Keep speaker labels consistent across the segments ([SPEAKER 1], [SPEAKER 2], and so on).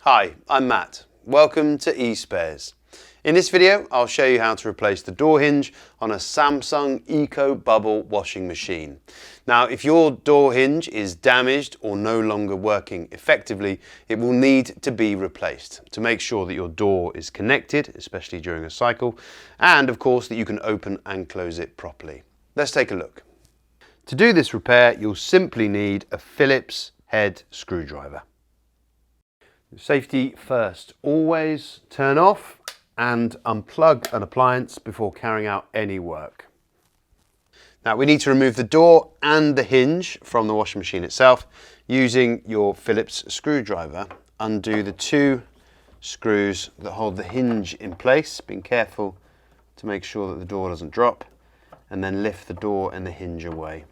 [SPEAKER 1] Hi, I'm Matt. Welcome to eSpares. In this video, I'll show you how to replace the door hinge on a Samsung ecobubble washing machine. Now, if your door hinge is damaged or no longer working effectively, it will need to be replaced to make sure that your door is connected, especially during a cycle, and of course that you can open and close it properly. Let's take a look. To do this repair, you'll simply need a Phillips head screwdriver. Safety first, always turn off and unplug an appliance before carrying out any work. Now we need to remove the door and the hinge from the washing machine itself. Using your Phillips screwdriver, undo the two screws that hold the hinge in place, being careful to make sure that the door doesn't drop, and then lift the door and the hinge away.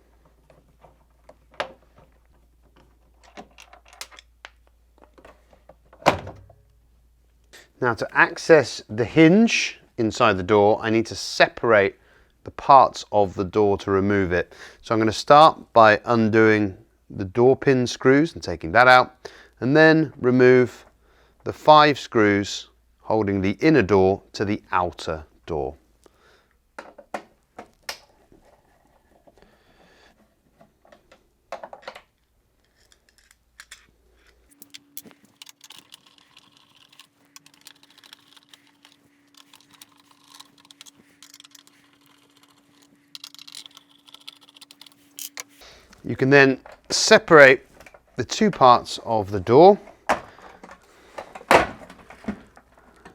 [SPEAKER 1] Now to access the hinge inside the door, I need to separate the parts of the door to remove it. So I'm going to start by undoing the door pin screws and taking that out, and then remove the 5 screws holding the inner door to the outer door. You can then separate the two parts of the door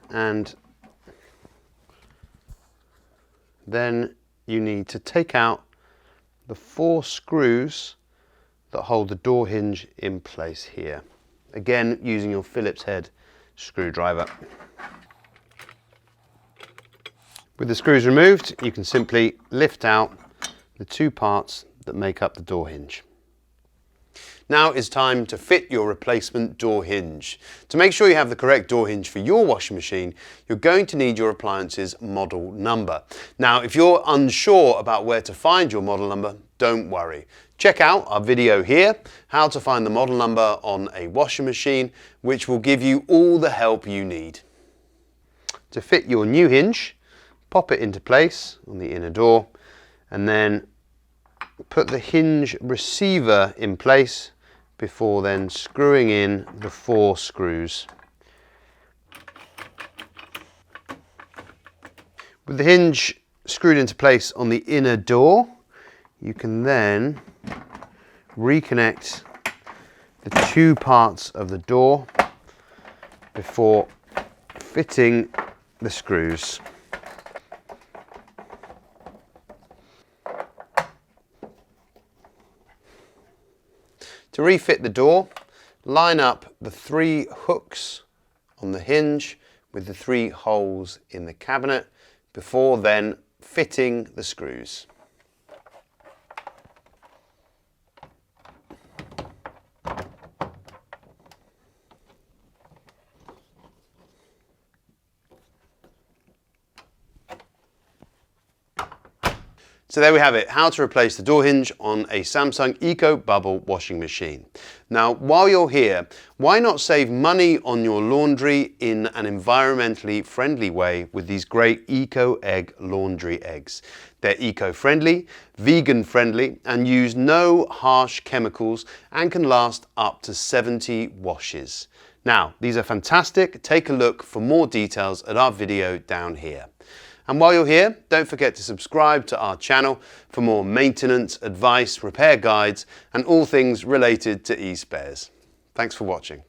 [SPEAKER 1] and then you need to take out the 4 screws that hold the door hinge in place here. Again, using your Phillips head screwdriver. With the screws removed, you can simply lift out the 2 parts that make up the door hinge. Now it's time to fit your replacement door hinge. To make sure you have the correct door hinge for your washing machine, you're going to need your appliance's model number. Now, if you're unsure about where to find your model number, don't worry. Check out our video here, how to find the model number on a washing machine, which will give you all the help you need. To fit your new hinge, pop it into place on the inner door, and then put the hinge receiver in place before then screwing in the 4 screws. With the hinge screwed into place on the inner door, you can then reconnect the 2 parts of the door before fitting the screws. To refit the door, line up the 3 hooks on the hinge with the 3 holes in the cabinet before then fitting the screws. So there we have it, how to replace the door hinge on a Samsung ecobubble washing machine. Now, while you're here, why not save money on your laundry in an environmentally friendly way with these great Ecoegg laundry eggs? They're eco-friendly, vegan-friendly, and use no harsh chemicals and can last up to 70 washes. Now, these are fantastic. Take a look for more details at our video down here. And while you're here, don't forget to subscribe to our channel for more maintenance, advice, repair guides, and all things related to eSpares. Thanks for watching.